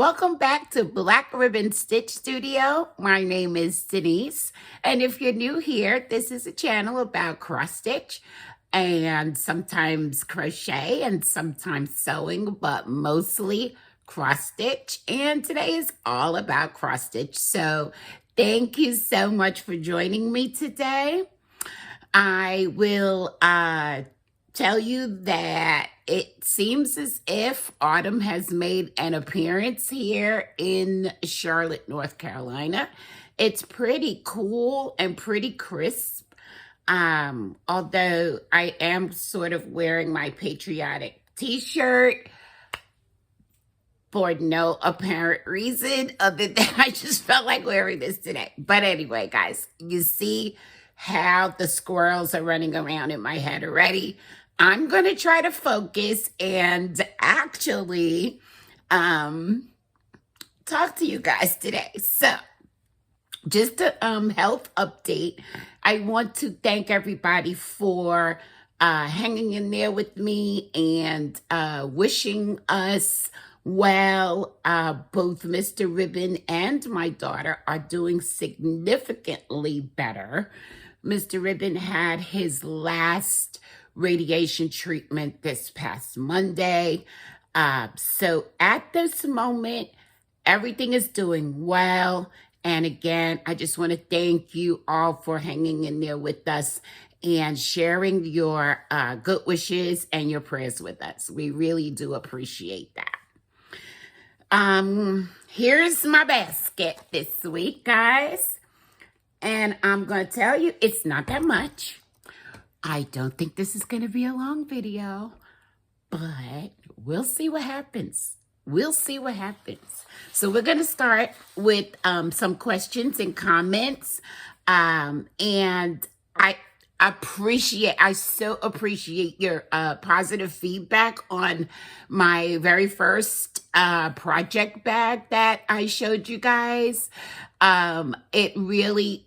Welcome back to Black Ribbon Stitch Studio. My name is Denise, and if you're new here, this is a channel about cross stitch and sometimes crochet and sometimes sewing, but mostly cross stitch. And today is all about cross stitch. So thank you so much for joining me today. I will tell you that it seems as if autumn has made an appearance here in Charlotte, North Carolina. It's pretty cool and pretty crisp. Although I am sort of wearing my patriotic t-shirt for no apparent reason other than I just felt like wearing this today. But anyway, guys, you see how the squirrels are running around in my head already. I'm going to try to focus and actually talk to you guys today. So just a health update. I want to thank everybody for hanging in there with me and wishing us well. Both Mr. Ribbon and my daughter are doing significantly better. Mr. Ribbon had his last radiation treatment this past Monday. So at this moment, everything is doing well. And again, I just want to thank you all for hanging in there with us and sharing your good wishes and your prayers with us. We really do appreciate that. Here's my basket this week, guys. And I'm going to tell you, it's not that much. I don't think this is going to be a long video, but we'll see what happens. We'll see what happens. So we're going to start with some questions and comments. And I so appreciate your positive feedback on my very first project bag that I showed you guys. It really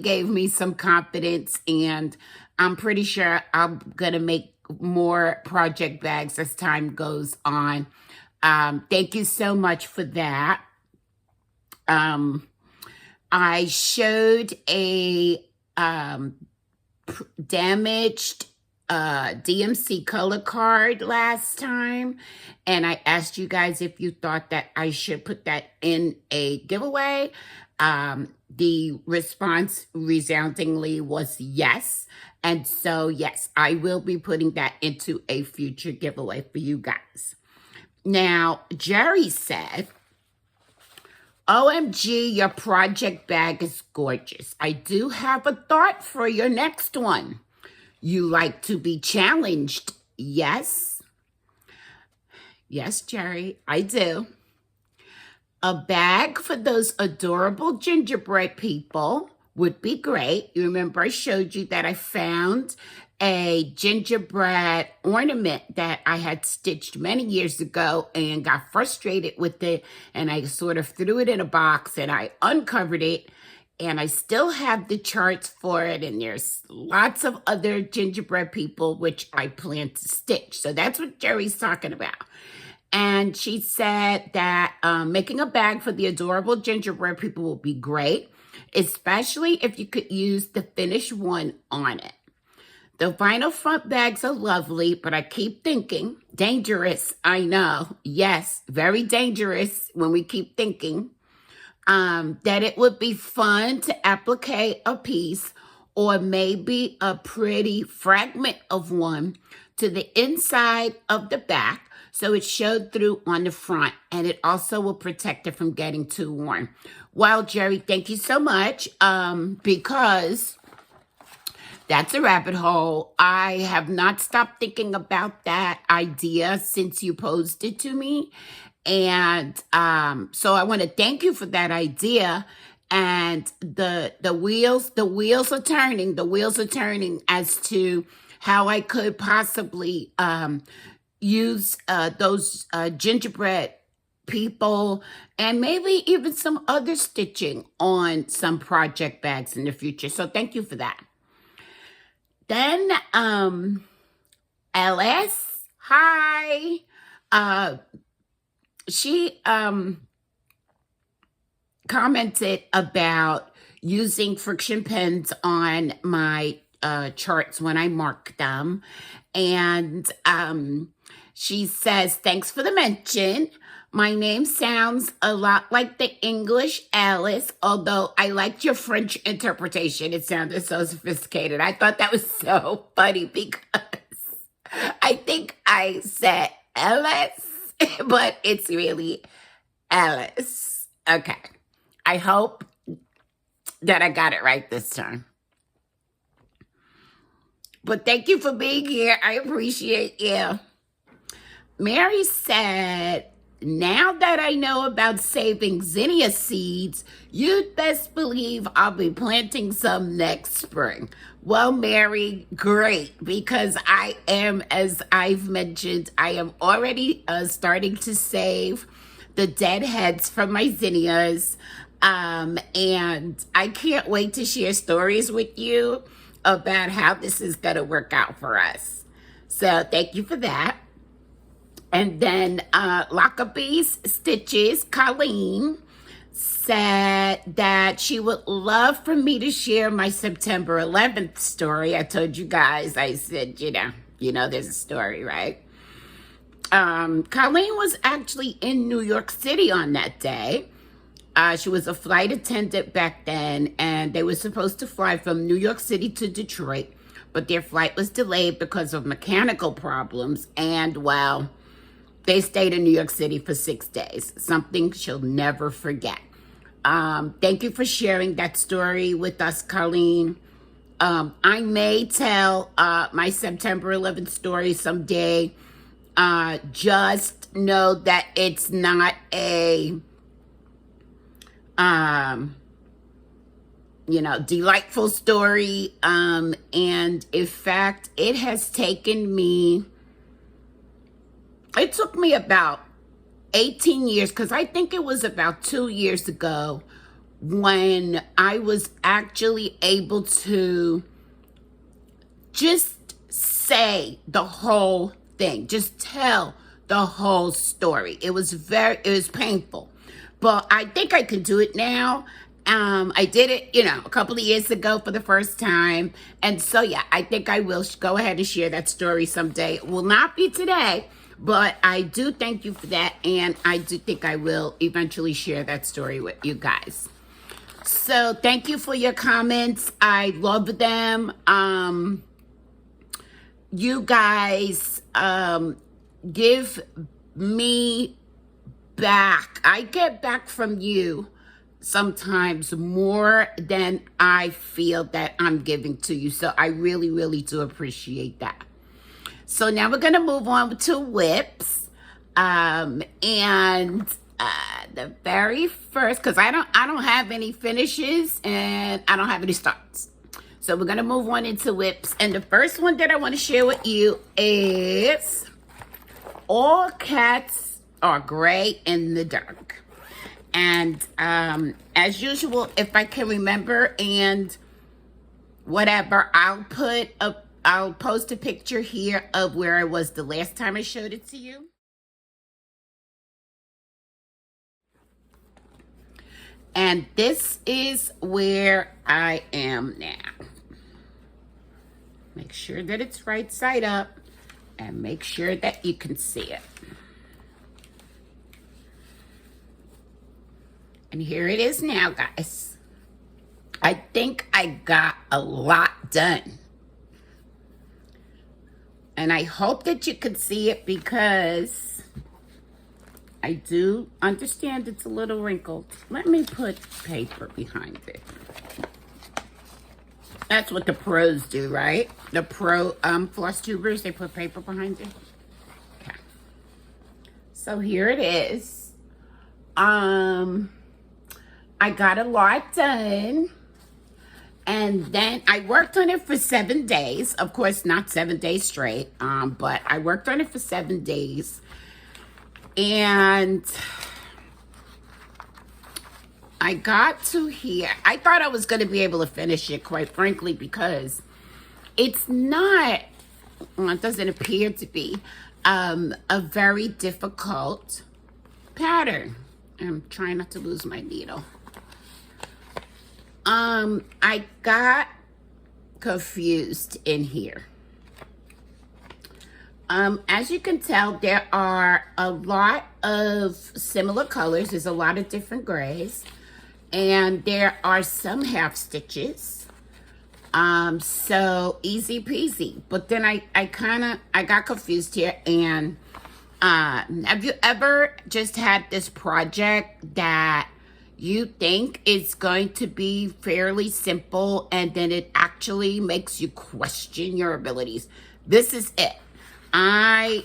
gave me some confidence, and I'm pretty sure I'm going to make more project bags as time goes on. Thank you so much for that. I showed a damaged DMC color card last time, and I asked you guys if you thought that I should put that in a giveaway. The response resoundingly was yes. And so, yes, I will be putting that into a future giveaway for you guys. Now, Jerry said, OMG, your project bag is gorgeous. I do have a thought for your next one. You like to be challenged? Yes. Yes, Jerry, I do. A bag for those adorable gingerbread people would be great. You remember I showed you that I found a gingerbread ornament that I had stitched many years ago and got frustrated with it, and I sort of threw it in a box and I uncovered it, and I still have the charts for it, and there's lots of other gingerbread people which I plan to stitch. So that's what Jerry's talking about. And she said that making a bag for the adorable gingerbread people will be great, especially if you could use the finished one on it. The vinyl front bags are lovely, but I keep thinking, dangerous, I know. Yes, very dangerous when we keep thinking that it would be fun to applique a piece or maybe a pretty fragment of one to the inside of the back so it showed through on the front, and it also will protect it from getting too worn. Well, Jerry, thank you so much, because that's a rabbit hole. I have not stopped thinking about that idea since you posed it to me. And so I want to thank you for that idea. And the wheels are turning. The wheels are turning as to how I could possibly use those gingerbread people and maybe even some other stitching on some project bags in the future. So thank you for that. Then LS, hi. she commented about using friction pens on my charts when I mark them. And she says, thanks for the mention. My name sounds a lot like the English Alice, although I liked your French interpretation. It sounded so sophisticated. I thought that was so funny because I think I said Alice, but it's really Alice. Okay. I hope that I got it right this time. But thank you for being here. I appreciate you. Mary said, now that I know about saving zinnia seeds, you'd best believe I'll be planting some next spring. Well, Mary, great, because I am, as I've mentioned, I am already starting to save the dead heads from my zinnias. And I can't wait to share stories with you about how this is going to work out for us. So thank you for that. And then Lockabee's Stitches, Colleen, said that she would love for me to share my September 11th story. I told you guys, I said, you know, there's a story, right? Colleen was actually in New York City on that day. She was a flight attendant back then, and they were supposed to fly from New York City to Detroit, but their flight was delayed because of mechanical problems, and, well, they stayed in New York City for 6 days, something she'll never forget. Thank you for sharing that story with us, Colleen. I may tell my September 11th story someday. Just know that it's not a, delightful story. And in fact, it took me about 18 years, because I think it was about 2 years ago when I was actually able to just say the whole thing, just tell the whole story. It was painful, but I think I can do it now. I did it, a couple of years ago for the first time. And so, yeah, I think I will go ahead and share that story someday. It will not be today, but I do thank you for that. And I do think I will eventually share that story with you guys. So thank you for your comments. I love them. You guys give me back. I get back from you sometimes more than I feel that I'm giving to you. So I really, really do appreciate that. So now we're going to move on to whips. And the very first, because I don't have any finishes and I don't have any starts. So we're going to move on into whips. And the first one that I want to share with you is All Cats Are Gray in the Dark. And as usual, if I can remember and whatever, I'll post a picture here of where I was the last time I showed it to you. And this is where I am now. Make sure that it's right side up and make sure that you can see it. And here it is now, guys. I think I got a lot done. And I hope that you can see it because I do understand it's a little wrinkled. Let me put paper behind it. That's what the pros do, right? The pro Flosstubers, they put paper behind it. Okay. So here it is. I got a lot done. And then I worked on it for 7 days. Of course, not 7 days straight, but I worked on it for 7 days. And I got to here. I thought I was going to be able to finish it, quite frankly, because it's not, well, it doesn't appear to be, a very difficult pattern. I'm trying not to lose my needle. I got confused in here. As you can tell, there are a lot of similar colors. There's a lot of different grays. And there are some half stitches. So easy peasy. But then I got confused here. And have you ever just had this project that you think is going to be fairly simple and then it actually makes you question your abilities? This is it. I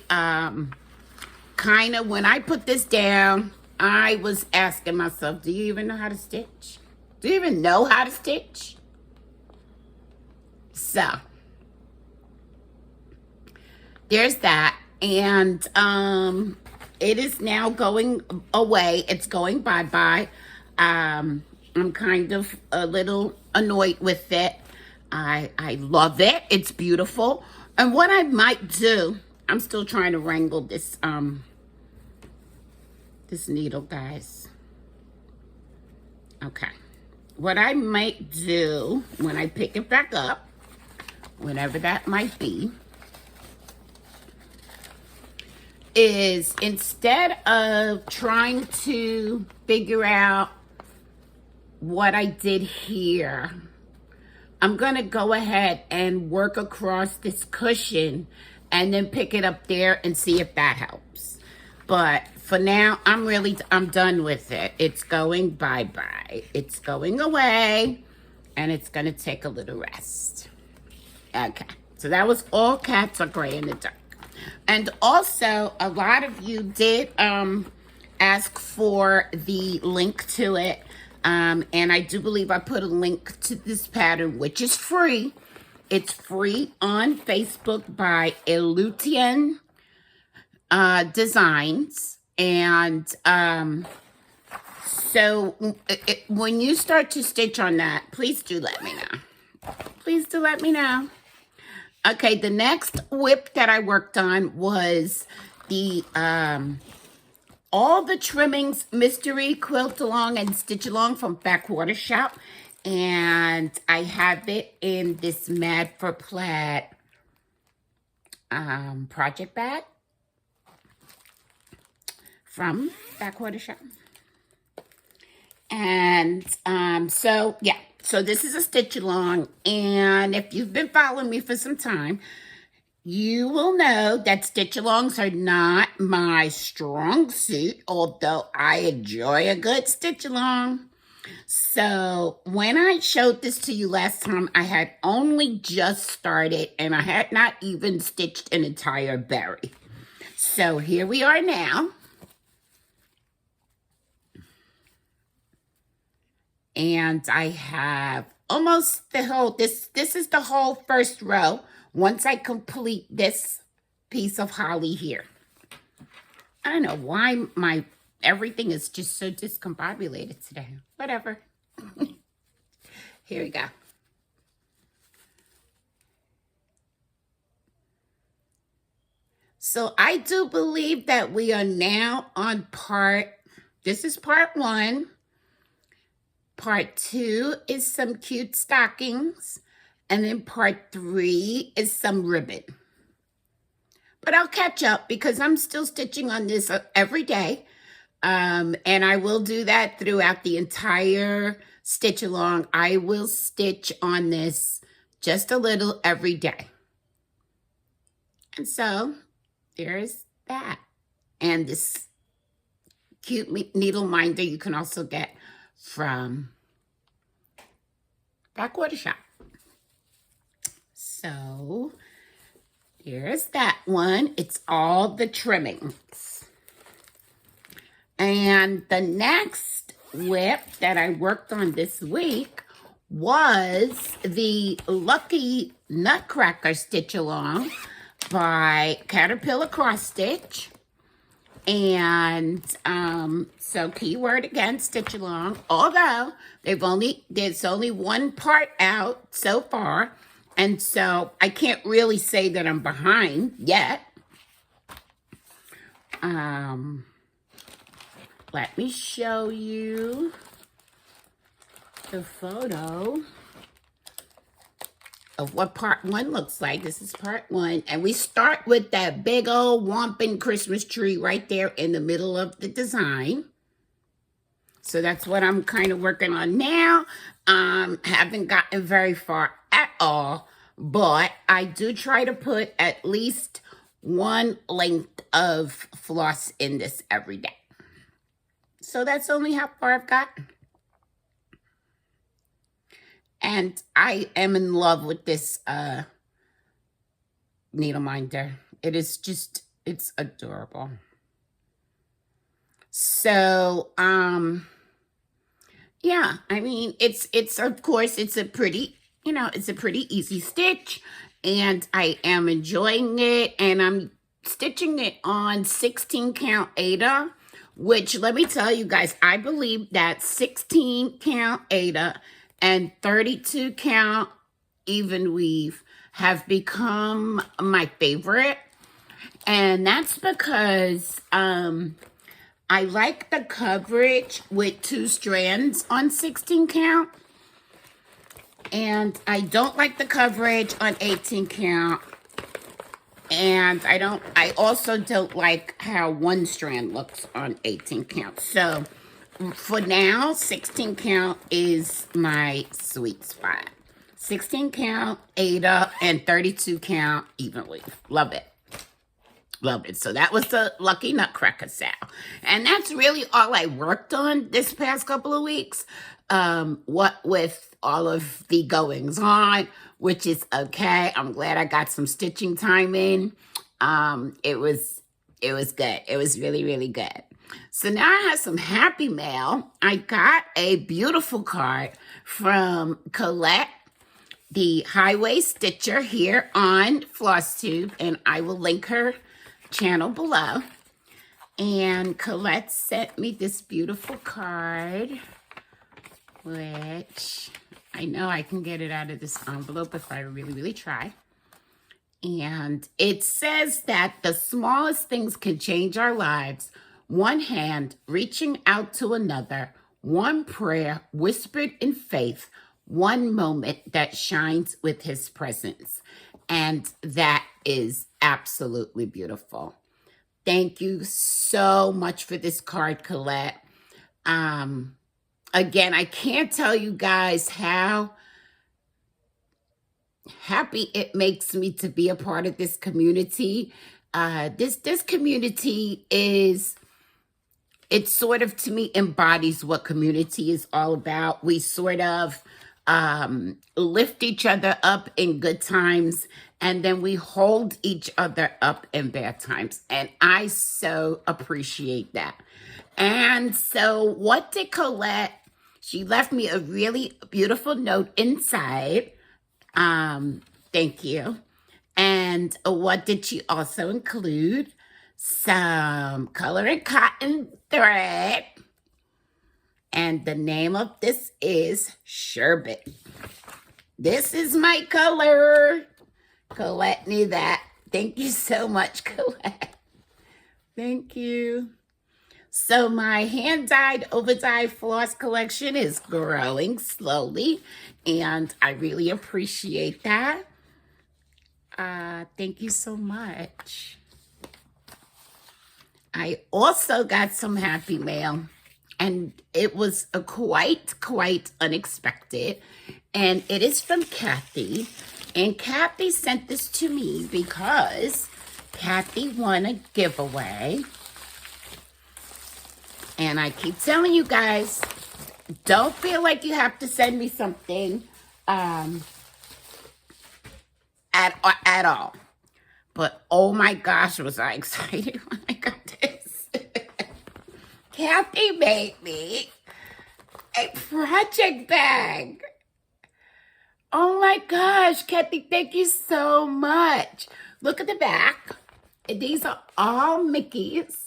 kind of, when I put this down, I was asking myself, do you even know how to stitch? Do you even know how to stitch? So, there's that. And it is now going away. It's going bye-bye. I'm kind of a little annoyed with it. I love it. It's beautiful. And what I might do, I'm still trying to wrangle this this needle, guys. Okay. What I might do when I pick it back up, whenever that might be, is instead of trying to figure out what I did here, I'm gonna go ahead and work across this cushion and then pick it up there and see if that helps. But for now, I'm done with it. It's going bye-bye. It's going away and it's gonna take a little rest. Okay, so that was all Cats Are Gray in the Dark. And also, a lot of you did ask for the link to it. And I do believe I put a link to this pattern, which is free. It's free on Facebook by Elutian Designs. And so when you start to stitch on that, please do let me know. Please do let me know. Okay, the next whip that I worked on was the All the Trimmings Mystery Quilt Along and Stitch Along from Backwater Shop. And I have it in this Mad for Plaid project bag from Backwater Shop. And so, yeah. So this is a stitch along, and if you've been following me for some time, you will know that stitch alongs are not my strong suit, although I enjoy a good stitch along. So when I showed this to you last time, I had only just started, and I had not even stitched an entire berry. So here we are now. And I have almost the whole, this is the whole first row once I complete this piece of holly here. I don't know why everything is just so discombobulated today. Whatever. Here we go. So I do believe that we are now on this is part 1. Part 2 is some cute stockings. And then part 3 is some ribbon. But I'll catch up because I'm still stitching on this every day. And I will do that throughout the entire stitch along. I will stitch on this just a little every day. And so there's that. And this cute needle minder you can also get from Backwater Shop. So here's that one. It's all the trimmings. And the next whip that I worked on this week was the Lucky Nutcracker Stitch Along by Caterpillar Cross Stitch. And so keyword again, stitch along. Although there's only one part out so far, and so I can't really say that I'm behind yet. let me show you the photo of what part 1 looks like. This is part 1. And we start with that big old whomping Christmas tree right there in the middle of the design. So that's what I'm kind of working on now. Haven't gotten very far at all, but I do try to put at least 1 length of floss in this every day. So that's only how far I've got. And I am in love with this needle minder. It is just, it's adorable. So, yeah, I mean, it's of course, it's a pretty, it's a pretty easy stitch. And I am enjoying it. And I'm stitching it on 16 count Aida, which, let me tell you guys, I believe that 16 count Aida and 32 count even weave have become my favorite. And that's because I like the coverage with 2 strands on 16 count. And I don't like the coverage on 18 count. And I also don't like how 1 strand looks on 18 count. So for now, 16 count is my sweet spot. 16 count Aida and 32 count even weave. Love it. Love it. So that was the Lucky Nutcracker sale. And that's really all I worked on this past couple of weeks. What with all of the goings on, which is okay. I'm glad I got some stitching time in. It was good. It was really, really good. So now I have some happy mail. I got a beautiful card from Colette, the Highway Stitcher here on Flosstube, and I will link her channel below. And Colette sent me this beautiful card, which I know I can get it out of this envelope if I really, really try. And it says that the smallest things can change our lives. 1 hand reaching out to another, 1 prayer whispered in faith, 1 moment that shines with his presence. And that is absolutely beautiful. Thank you so much for this card, Colette. Again, I can't tell you guys how happy it makes me to be a part of this community. This community is, it sort of, to me, embodies what community is all about. We sort of lift each other up in good times, and then we hold each other up in bad times. And I so appreciate that. And so what did Colette, she left me a really beautiful note inside. Thank you. And what did she also include? Some colored cotton thread. And the name of this is Sherbet. This is my color. Colette knew that. Thank you so much, Colette. Thank you. So my hand-dyed, over-dyed floss collection is growing slowly, and I really appreciate that. Thank you so much. I also got some happy mail, and it was quite unexpected, and it is from Kathy. And Kathy sent this to me because Kathy won a giveaway. And I keep telling you guys, don't feel like you have to send me something at all. But oh my gosh, was I excited when I got this. Kathy made me a project bag. Oh my gosh, Kathy, thank you so much. Look at the back. These are all Mickeys.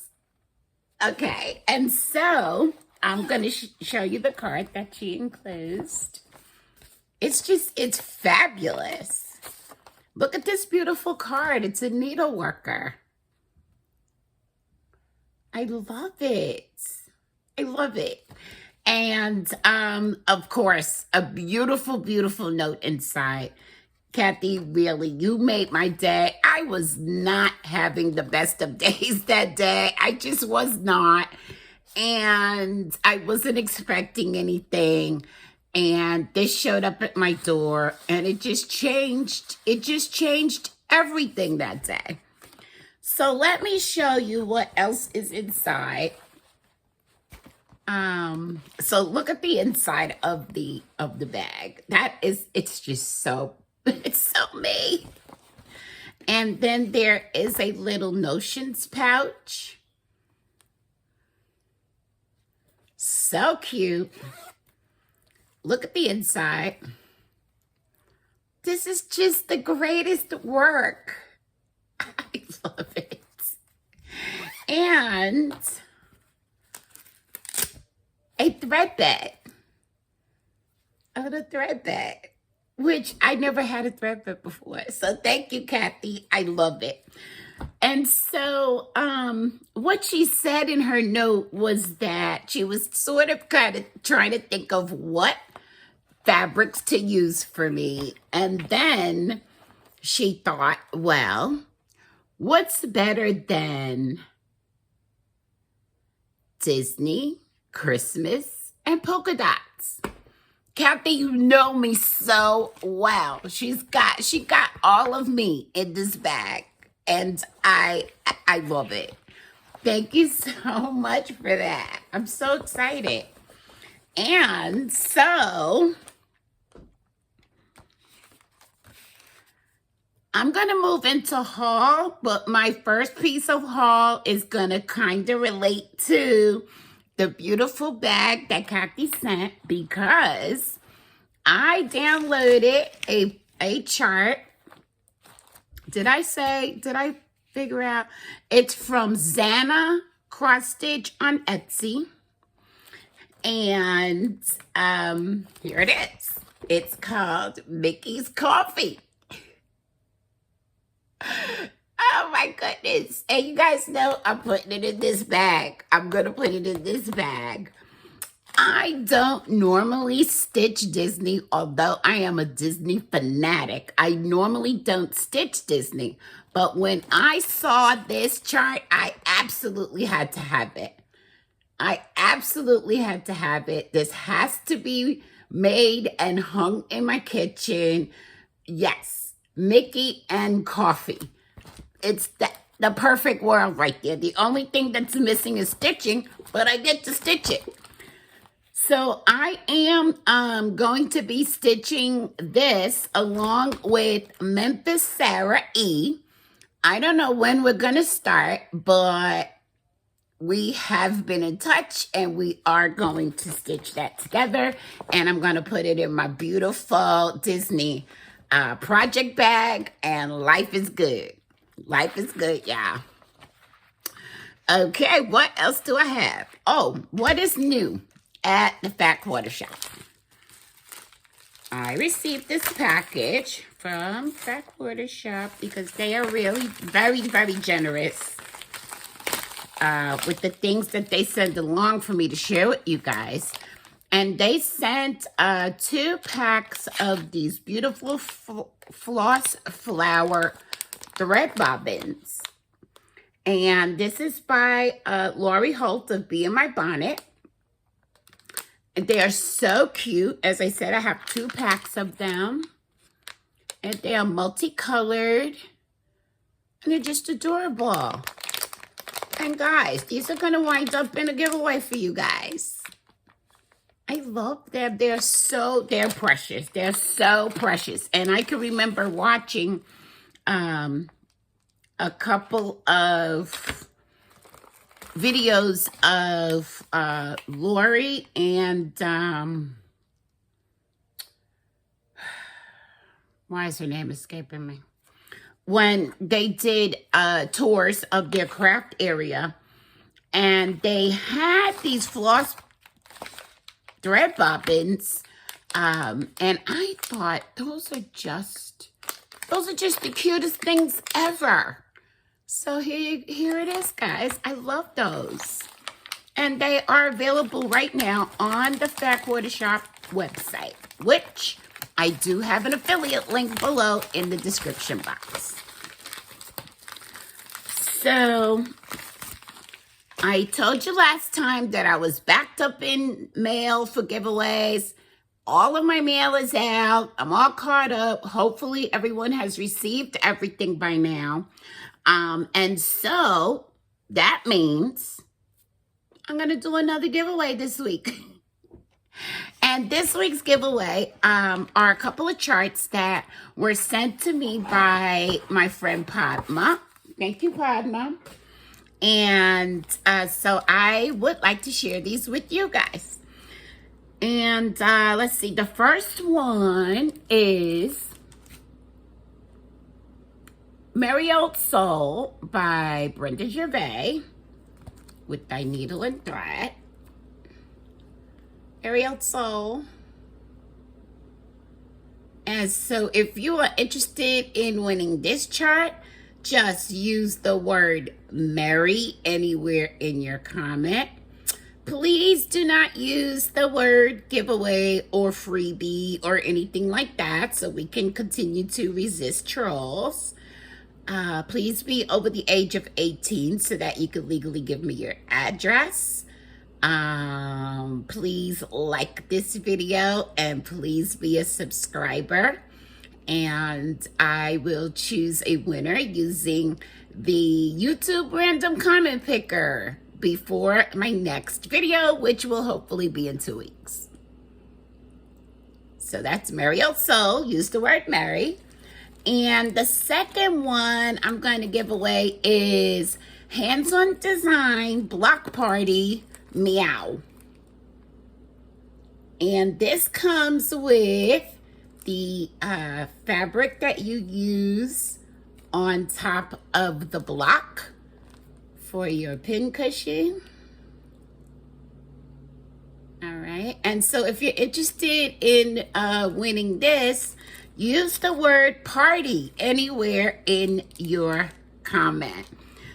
Okay, and so I'm going to show you the card that she enclosed. It's fabulous. Look at this beautiful card. It's a needleworker. I love it. I love it. And of course, a beautiful, beautiful note inside. Kathy, really, you made my day. I was not having the best of days that day. I just was not. And I wasn't expecting anything. And this showed up at my door, and it just changed everything that day. So let me show you what else is inside. So look at the inside of the bag. It's just so, it's so me. And then there is a little notions pouch. So cute. Look at the inside. This is just the greatest work. I love it. And a thread bag. A little thread bag, which I never had a thread bag before. So thank you, Kathy. I love it. And so what she said in her note was that she was sort of kind of trying to think of what fabrics to use for me. And then she thought, well, what's better than Disney, Christmas, and polka dots? Kathy, you know me so well. She got all of me in this bag, and I love it. Thank you so much for that. I'm so excited. And so I'm going to move into haul, but my first piece of haul is going to kind of relate to the beautiful bag that Kathy sent, because I downloaded a chart. Did I figure out? It's from Zana Cross Stitch on Etsy. And here it is. It's called Mickey's Coffee. Oh my goodness. And you guys know I'm putting it in this bag. I'm going to put it in this bag. I don't normally stitch Disney, although I am a Disney fanatic. I normally don't stitch Disney. But when I saw this chart, I absolutely had to have it. I absolutely had to have it. This has to be made and hung in my kitchen. Yes, Mickey and coffee. It's the perfect world right there. The only thing that's missing is stitching, but I get to stitch it. So I am going to be stitching this along with Memphis Sarah E. I don't know when we're going to start, but we have been in touch and we are going to stitch that together. And I'm going to put it in my beautiful Disney project bag, and life is good. Life is good, y'all. Okay, what else do I have? Oh, what is new at the Fat Quarter Shop? I received this package from Fat Quarter Shop because they are really very, very generous with the things that they send along for me to share with you guys. And they sent 2 packs of these beautiful floss flower thread bobbins. And this is by Lori Holt of Bee in My Bonnet. And they are so cute. As I said, I have 2 packs of them. And they are multicolored. And they're just adorable. And guys, these are going to wind up in a giveaway for you guys. I love them. They're precious. They're so precious. And I can remember watching a couple of videos of Lori and why is her name escaping me? When they did tours of their craft area, and they had these floss thread bobbins, and I thought those are just the cutest things ever. So here it is, guys. I love those. And they are available right now on the Fat Quarter Shop website, which I do have an affiliate link below in the description box. So, I told you last time that I was backed up in mail for giveaways. All of my mail is out. I'm all caught up. Hopefully, everyone has received everything by now. And so, that means I'm going to do another giveaway this week. And this week's giveaway are a couple of charts that were sent to me by my friend Padma. Thank you, Padma. And so I would like to share these with you guys. And let's see. The first one is Merry Old Soul by Brenda Gervais with Thy Needle and Thread. Merry Old Soul. And so if you are interested in winning this chart, just use the word Merry anywhere in your comment. Please do not use the word giveaway or freebie or anything like that so we can continue to resist trolls. Please be over the age of 18 so that you can legally give me your address. Please like this video and please be a subscriber. And I will choose a winner using the YouTube random comment picker before my next video, which will hopefully be in 2 weeks. So that's Merry Old Soul. Use the word Merry. And the second one I'm going to give away is Hands-On Design Block Party Meow. And this comes with the fabric that you use on top of the block for your pin cushion. All right. And so if you're interested in winning this, use the word party anywhere in your comment.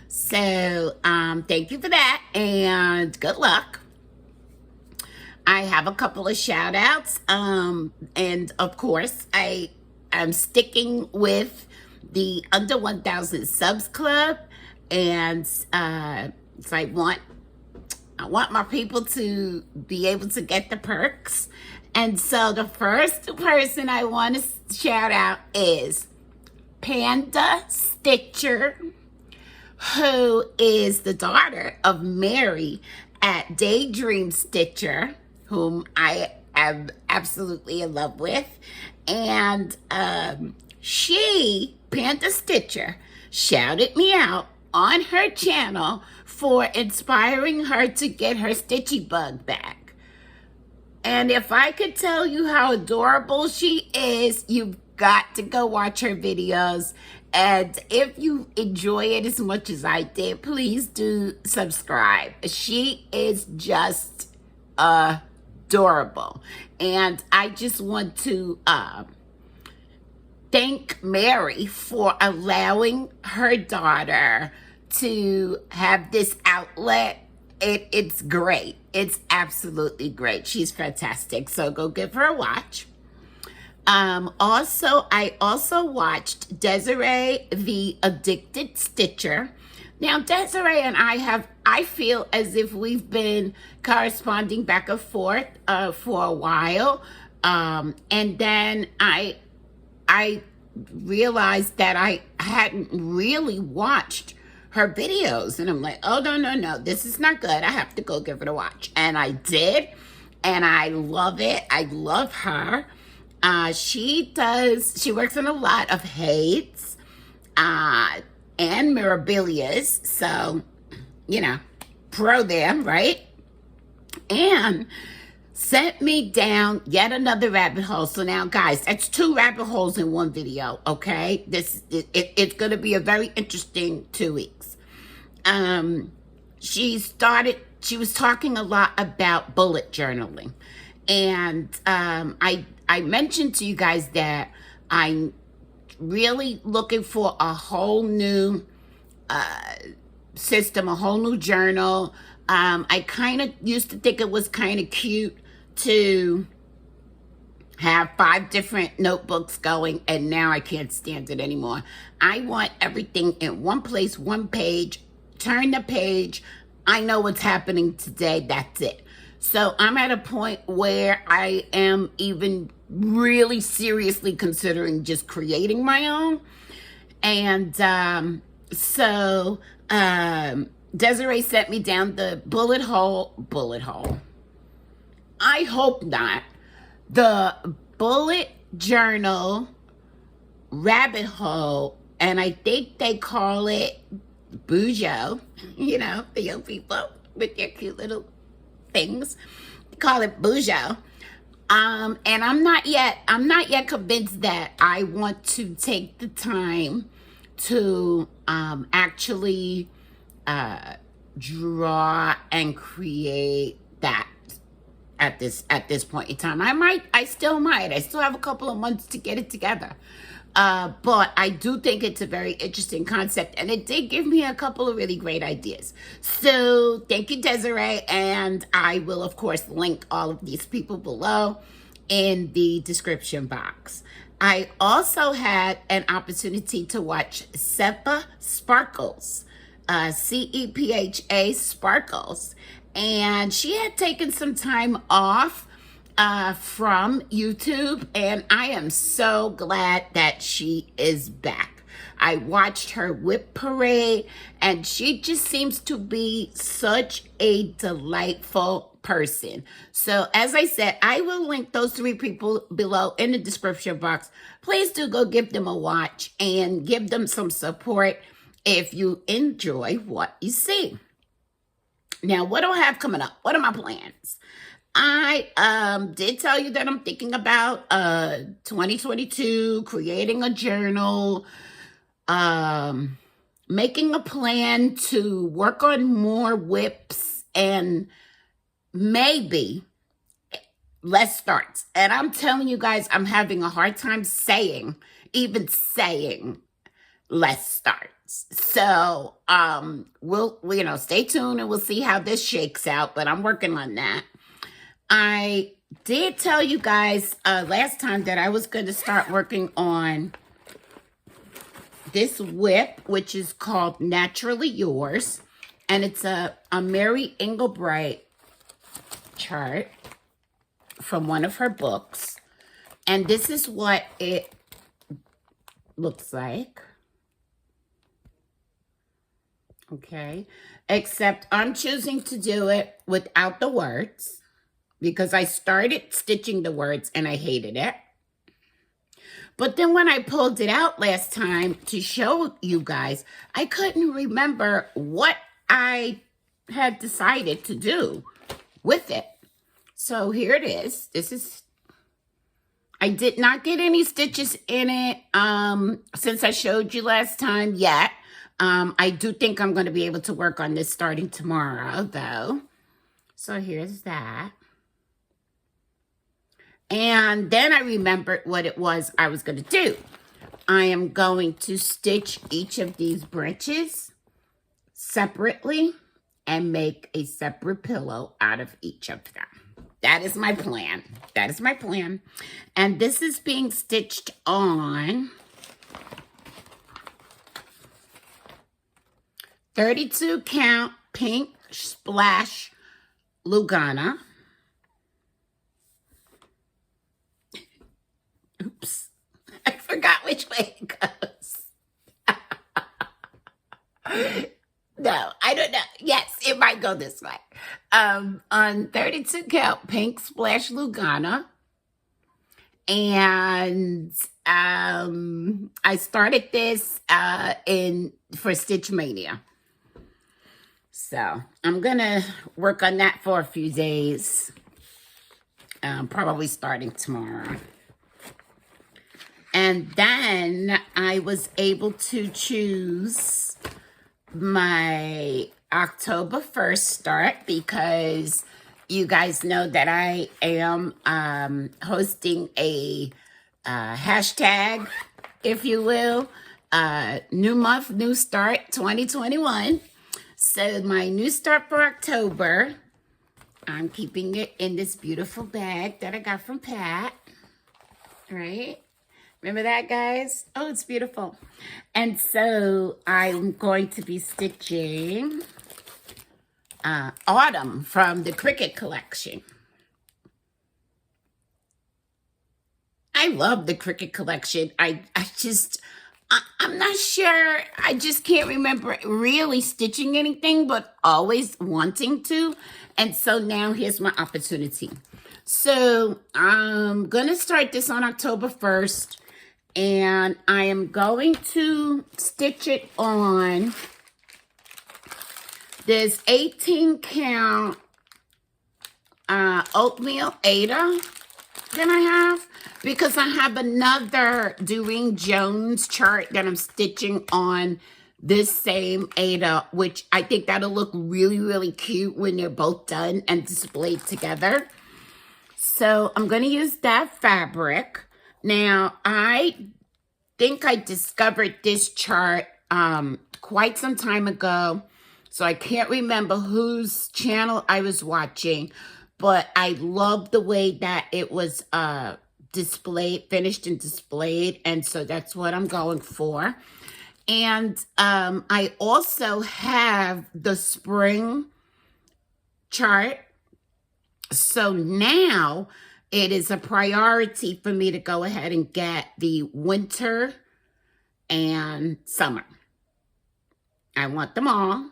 So thank you for that and good luck. I have a couple of shout outs. And of course, I am sticking with the Under 1,000 Subs Club. And so I want my people to be able to get the perks. And so the first person I want to shout out is Panda Stitcher, who is the daughter of Mary at Daydream Stitcher, whom I am absolutely in love with. And Panda Stitcher, shouted me out on her channel for inspiring her to get her stitchy bug back. And if I could tell you how adorable she is, you've got to go watch her videos. And if you enjoy it as much as I did, please do subscribe. She is just adorable. And I just want to thank Mary for allowing her daughter to have this outlet. It's great. It's absolutely great. She's fantastic. So go give her a watch. I also watched Desiree, the Addicted Stitcher. Now, Desiree and I feel as if we've been corresponding back and forth for a while. And then I realized that I hadn't really watched her videos. And I'm like, oh, no, this is not good. I have to go give it a watch. And I did. And I love it. I love her. She works on a lot of Hades and Mirabilias. So, pro them, right? And sent me down yet another rabbit hole. So now, guys, that's 2 rabbit holes in one video, okay? It's going to be a very interesting 2 weeks. She was talking a lot about bullet journaling. And I mentioned to you guys that I'm really looking for a whole new system, a whole new journal. I kind of used to think it was kind of cute to have 5 different notebooks going, and now I can't stand it anymore. I want everything in one place, one page. Turn the page. I know what's happening today. That's it. So I'm at a point where I am even really seriously considering just creating my own. And Desiree sent me down the bullet hole. I hope not. The bullet journal rabbit hole, and I think they call it Bujo. You know, the young people with their cute little things. They call it Bujo. And I'm not yet convinced that I want to take the time to actually draw and create that at this point in time. I still have a couple of months to get it together. But I do think it's a very interesting concept, and it did give me a couple of really great ideas. So thank you, Desiree, and I will, of course, link all of these people below in the description box. I also had an opportunity to watch Sepha Sparkles, CEPHA Sparkles, and she had taken some time off from YouTube, and I am so glad that she is back. I watched her whip parade, and she just seems to be such a delightful person. So as I said, I will link those 3 people below in the description box. Please do go give them a watch and give them some support if you enjoy what you see. Now, what do I have coming up? What are my plans? I did tell you that I'm thinking about 2022, creating a journal, making a plan to work on more whips, and maybe less starts. And I'm telling you guys, I'm having a hard time even saying less starts. So we'll stay tuned and we'll see how this shakes out, but I'm working on that. I did tell you guys last time that I was going to start working on this whip, which is called Naturally Yours, and it's a Mary Engelbright chart from one of her books, and this is what it looks like. Okay, except I'm choosing to do it without the words because I started stitching the words and I hated it. But then when I pulled it out last time to show you guys, I couldn't remember what I had decided to do with it. So here it is. I did not get any stitches in it since I showed you last time yet. I do think I'm going to be able to work on this starting tomorrow, though. So here's that. And then I remembered what it was I was going to do. I am going to stitch each of these branches separately and make a separate pillow out of each of them. That is my plan. And this is being stitched on 32 count pink splash Lugana. Oops, I forgot which way it goes. No, I don't know. Yes, it might go this way. On 32 count pink splash Lugana. And I started this for Stitch Mania. So I'm going to work on that for a few days. Probably starting tomorrow. And then I was able to choose my October 1st start because you guys know that I am hosting a hashtag, if you will, new month, new start 2021. So my new start for October, I'm keeping it in this beautiful bag that I got from Pat, right? Remember that, guys? Oh, it's beautiful. And so I'm going to be stitching Autumn from the Cricut collection. I love the Cricut collection. I'm not sure. I just can't remember really stitching anything, but always wanting to. And so now here's my opportunity. So I'm going to start this on October 1st. And I am going to stitch it on this 18 count oatmeal Aida that I have, because I have another Doreen Jones chart that I'm stitching on this same Aida, which I think that'll look really, really cute when they're both done and displayed together. So I'm going to use that fabric. Now, I think I discovered this chart quite some time ago, so I can't remember whose channel I was watching, but I love the way that it was displayed, finished and displayed, and so that's what I'm going for. And I also have the spring chart, so now it is a priority for me to go ahead and get the winter and summer. I want them all.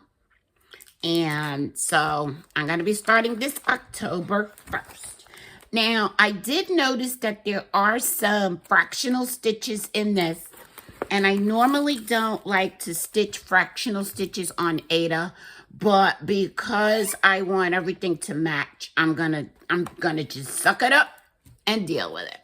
And so I'm going to be starting this October 1st. Now, I did notice that there are some fractional stitches in this. And I normally don't like to stitch fractional stitches on Aida, but because I want everything to match, I'm gonna just suck it up and deal with it.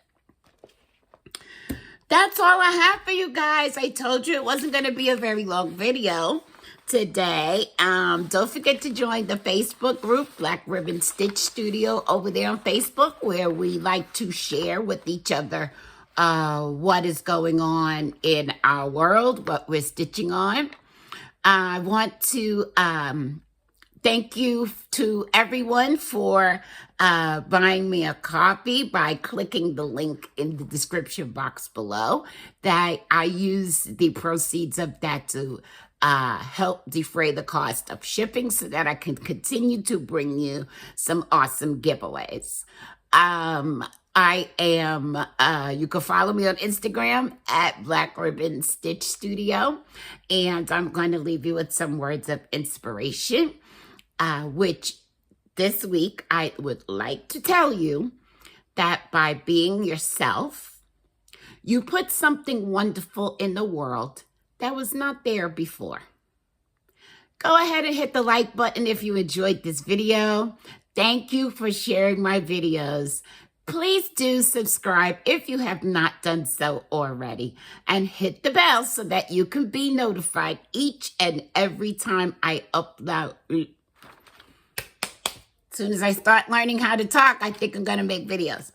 That's all I have for you guys. I told you it wasn't gonna be a very long video today. Don't forget to join the Facebook group, Black Ribbon Stitch Studio, over there on Facebook, where we like to share with each other what is going on in our world, what we're stitching on. I want to thank you to everyone for buying me a coffee by clicking the link in the description box below. That I use the proceeds of that to help defray the cost of shipping so that I can continue to bring you some awesome giveaways. I am, you can follow me on Instagram at Black Ribbon Stitch Studio. And I'm going to leave you with some words of inspiration, which this week I would like to tell you that by being yourself, you put something wonderful in the world that was not there before. Go ahead and hit the like button if you enjoyed this video. Thank you for sharing my videos. Please do subscribe if you have not done so already, and hit the bell so that you can be notified each and every time I upload. As soon as I start learning how to talk, I think I'm going to make videos.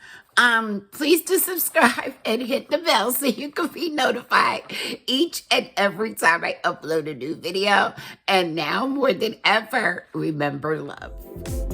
Please do subscribe and hit the bell so you can be notified each and every time I upload a new video. And now more than ever, remember love.